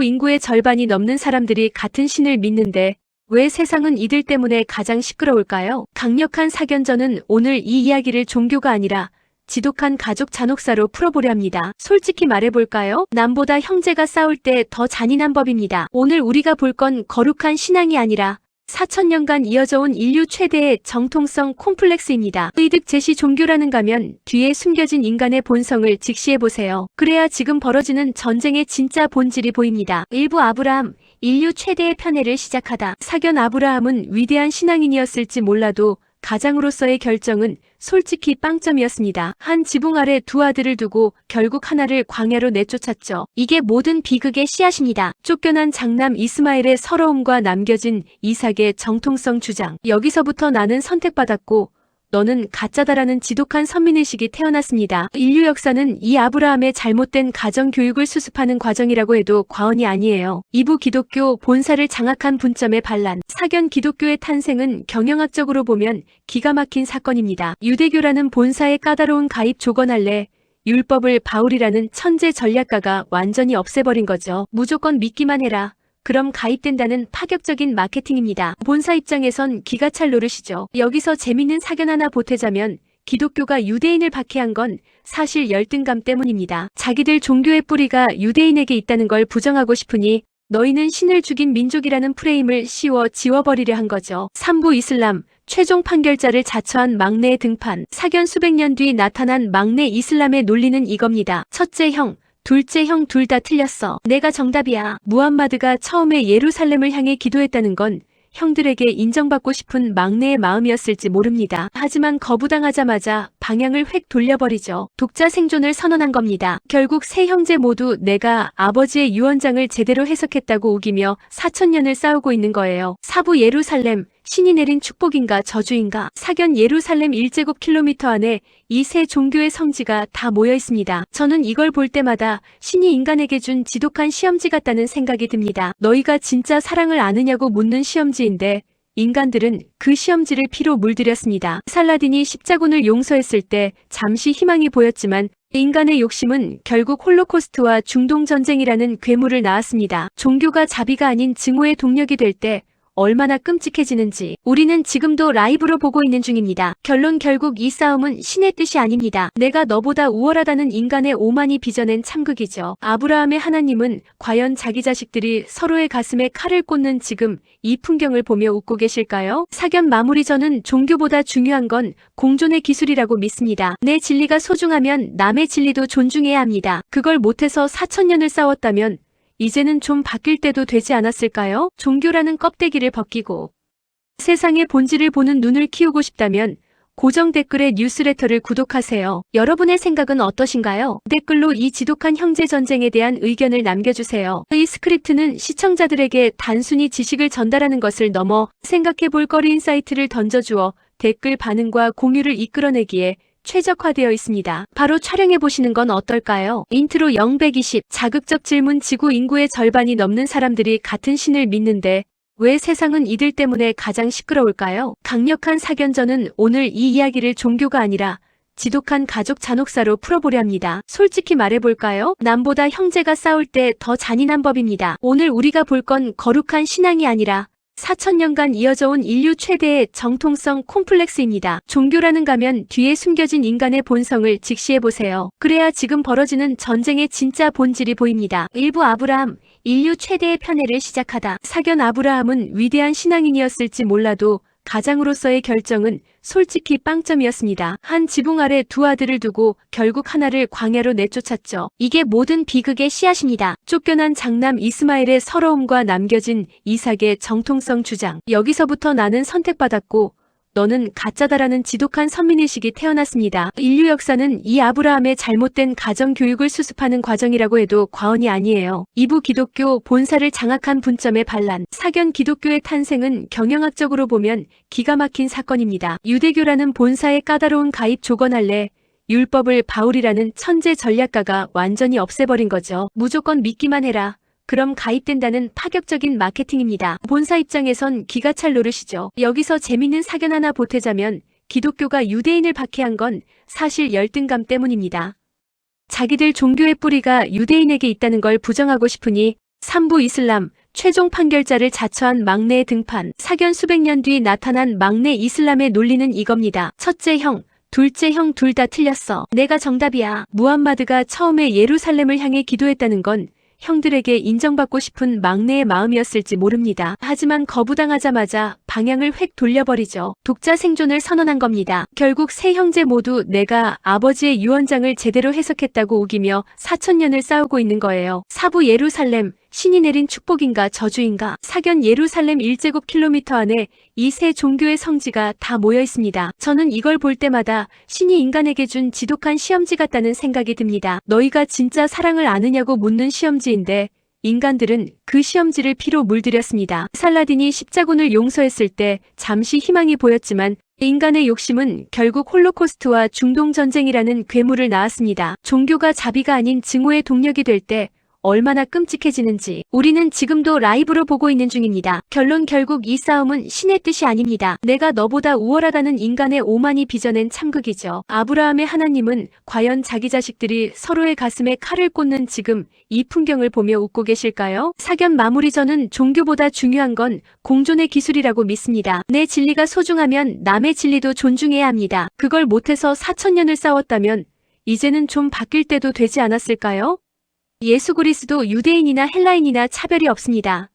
인구의 절반이 넘는 사람들이 같은 신을 믿는데 왜 세상은 이들 때문에 가장 시끄러울까요? 강력한 사견저는 오늘 이 이야기를 종교가 아니라 지독한 가족 잔혹사로 풀어보려 합니다. 솔직히 말해볼까요? 남보다 형제가 싸울 때 더 잔인한 법입니다. 오늘 우리가 볼 건 거룩한 신앙이 아니라 4천년간 이어져온 인류 최대의 정통성 콤플렉스입니다. 의득 제시 종교라는 가면 뒤에 숨겨진 인간의 본성을 직시해보세요. 그래야 지금 벌어지는 전쟁의 진짜 본질이 보입니다. 일부 아브라함, 인류 최대의 편애를 시작하다. 사견 아브라함은 위대한 신앙인이었을지 몰라도 가장으로서의 결정은 솔직히 빵점이었습니다. 한 지붕 아래 두 아들을 두고 결국 하나를 광야로 내쫓았죠. 이게 모든 비극의 씨앗입니다. 쫓겨난 장남 이스마엘의 서러움과 남겨진 이삭의 정통성 주장. 여기서부터 나는 선택받았고 너는 가짜다라는 지독한 선민의식이 태어났습니다. 인류 역사는 이 아브라함의 잘못된 가정교육을 수습하는 과정이라고 해도 과언이 아니에요. 이부 기독교 본사를 장악한 분점의 반란. 사견 기독교의 탄생은 경영학적으로 보면 기가 막힌 사건입니다. 유대교라는 본사의 까다로운 가입 조건 아래 율법을 바울이라는 천재 전략가가 완전히 없애버린 거죠. 무조건 믿기만 해라. 그럼 가입된다는 파격적인 마케팅입니다. 본사 입장에선 기가 찰 노릇이죠. 여기서 재밌는 사견 하나 보태자면 기독교가 유대인을 박해한 건 사실 열등감 때문입니다. 자기들 종교의 뿌리가 유대인에게 있다는 걸 부정하고 싶으니 너희는 신을 죽인 민족이라는 프레임을 씌워 지워버리려 한 거죠. 3부 이슬람, 최종 판결자를 자처한 막내의 등판. 사견 수백 년 뒤 나타난 막내 이슬람의 논리는 이겁니다. 첫째 형, 둘째 형 둘 다 틀렸어. 내가 정답이야. 무함마드가 처음에 예루살렘을 향해 기도했다는 건 형들에게 인정받고 싶은 막내의 마음이었을지 모릅니다. 하지만 거부당하자마자 방향을 획 돌려버리죠. 독자 생존을 선언한 겁니다. 결국 세 형제 모두 내가 아버지의 유언장을 제대로 해석했다고 우기며 4천년을 싸우고 있는 거예요. 사부 예루살렘, 신이 내린 축복인가 저주인가. 사견 예루살렘 1제곱킬로미터 안에 이 세 종교의 성지가 다 모여 있습니다. 저는 이걸 볼 때마다 신이 인간에게 준 지독한 시험지 같다는 생각이 듭니다. 너희가 진짜 사랑을 아느냐고 묻는 시험지인데 인간들은 그 시험지를 피로 물들였습니다. 살라딘이 십자군을 용서했을 때 잠시 희망이 보였지만 인간의 욕심은 결국 홀로코스트와 중동전쟁이라는 괴물을 낳았습니다. 종교가 자비가 아닌 증오의 동력이 될 때 얼마나 끔찍해지는지 우리는 지금도 라이브로 보고 있는 중입니다. 결론 결국 이 싸움은 신의 뜻이 아닙니다. 내가 너보다 우월하다는 인간의 오만이 빚어낸 참극이죠. 아브라함의 하나님은 과연 자기 자식들이 서로의 가슴에 칼을 꽂는 지금 이 풍경을 보며 웃고 계실까요? 사견 마무리. 저는 종교보다 중요한 건 공존의 기술이라고 믿습니다. 내 진리가 소중하면 남의 진리도 존중해야 합니다. 그걸 못해서 4천년을 싸웠다면 이제는 좀 바뀔 때도 되지 않았을까요? 종교라는 껍데기를 벗기고 세상의 본질을 보는 눈을 키우고 싶다면 고정 댓글에 뉴스레터를 구독하세요. 여러분의 생각은 어떠신가요? 댓글로 이 지독한 형제 전쟁에 대한 의견을 남겨주세요. 이 스크립트는 시청자들에게 단순히 지식을 전달하는 것을 넘어 생각해볼 거리 인사이트를 던져주어 댓글 반응과 공유를 이끌어내기에 최적화되어 있습니다. 바로 촬영해보시는 건 어떨까요? 인트로 0120 자극적 질문. 지구 인구의 절반이 넘는 사람들이 같은 신을 믿는데 왜 세상은 이들 때문에 가장 시끄러울까요? 강력한 사견저는 오늘 이 이야기를 종교가 아니라 지독한 가족 잔혹사로 풀어보려 합니다. 솔직히 말해볼까요? 남보다 형제가 싸울 때 더 잔인한 법입니다. 오늘 우리가 볼 건 거룩한 신앙이 아니라 4천년간 이어져온 인류 최대의 정통성 콤플렉스입니다. 종교라는 가면 뒤에 숨겨진 인간의 본성을 직시해보세요. 그래야 지금 벌어지는 전쟁의 진짜 본질이 보입니다. 일부 아브라함, 인류 최대의 편애를 시작하다. 사견 아브라함은 위대한 신앙인이었을지 몰라도 가장으로서의 결정은 솔직히 빵점이었습니다. 한 지붕 아래 두 아들을 두고 결국 하나를 광야로 내쫓았죠. 이게 모든 비극의 씨앗입니다. 쫓겨난 장남 이스마엘의 서러움과 남겨진 이삭의 정통성 주장. 여기서부터 나는 선택받았고 너는 가짜다라는 지독한 선민의식이 태어났습니다. 인류 역사는 이 아브라함의 잘못된 가정교육을 수습하는 과정이라고 해도 과언이 아니에요. 이부 기독교 본사를 장악한 분점의 반란. 사견 기독교의 탄생은 경영학적으로 보면 기가 막힌 사건입니다. 유대교라는 본사의 까다로운 가입 조건 아래 율법을 바울이라는 천재 전략가가 완전히 없애버린 거죠. 무조건 믿기만 해라. 그럼 가입된다는 파격적인 마케팅입니다. 본사 입장에선 기가 찰 노릇이죠. 여기서 재밌는 사견 하나 보태자면 기독교가 유대인을 박해한 건 사실 열등감 때문입니다. 자기들 종교의 뿌리가 유대인에게 있다는 걸 부정하고 싶으니 3부 이슬람, 최종 판결자를 자처한 막내의 등판. 사견 수백 년 뒤 나타난 막내 이슬람의 논리는 이겁니다. 첫째 형, 둘째 형 둘 다 틀렸어. 내가 정답이야. 무함마드가 처음에 예루살렘을 향해 기도했다는 건 형들에게 인정받고 싶은 막내의 마음이었을지 모릅니다. 하지만 거부당하자마자 방향을 획 돌려버리죠. 독자 생존을 선언한 겁니다. 결국 세 형제 모두 내가 아버지의 유언장을 제대로 해석했다고 우기며 4,000년을 싸우고 있는 거예요. 사부 예루살렘, 신이 내린 축복인가 저주인가. 사견 예루살렘 1제곱킬로미터 안에 이 세 종교의 성지가 다 모여 있습니다. 저는 이걸 볼 때마다 신이 인간에게 준 지독한 시험지 같다는 생각이 듭니다. 너희가 진짜 사랑을 아느냐고 묻는 시험지인데 인간들은 그 시험지를 피로 물들였습니다. 살라딘이 십자군을 용서했을 때 잠시 희망이 보였지만 인간의 욕심은 결국 홀로코스트와 중동전쟁이라는 괴물을 낳았습니다. 종교가 자비가 아닌 증오의 동력이 될 때 얼마나 끔찍해지는지 우리는 지금도 라이브로 보고 있는 중입니다. 결론 결국 이 싸움은 신의 뜻이 아닙니다. 내가 너보다 우월하다는 인간의 오만이 빚어낸 참극이죠. 아브라함의 하나님은 과연 자기 자식들이 서로의 가슴에 칼을 꽂는 지금 이 풍경을 보며 웃고 계실까요? 사견 마무리. 저는 종교보다 중요한 건 공존의 기술이라고 믿습니다. 내 진리가 소중하면 남의 진리도 존중해야 합니다. 그걸 못해서 4,000년을 싸웠다면 이제는 좀 바뀔 때도 되지 않았을까요? 예수 그리스도 유대인이나 헬라인이나 차별이 없습니다.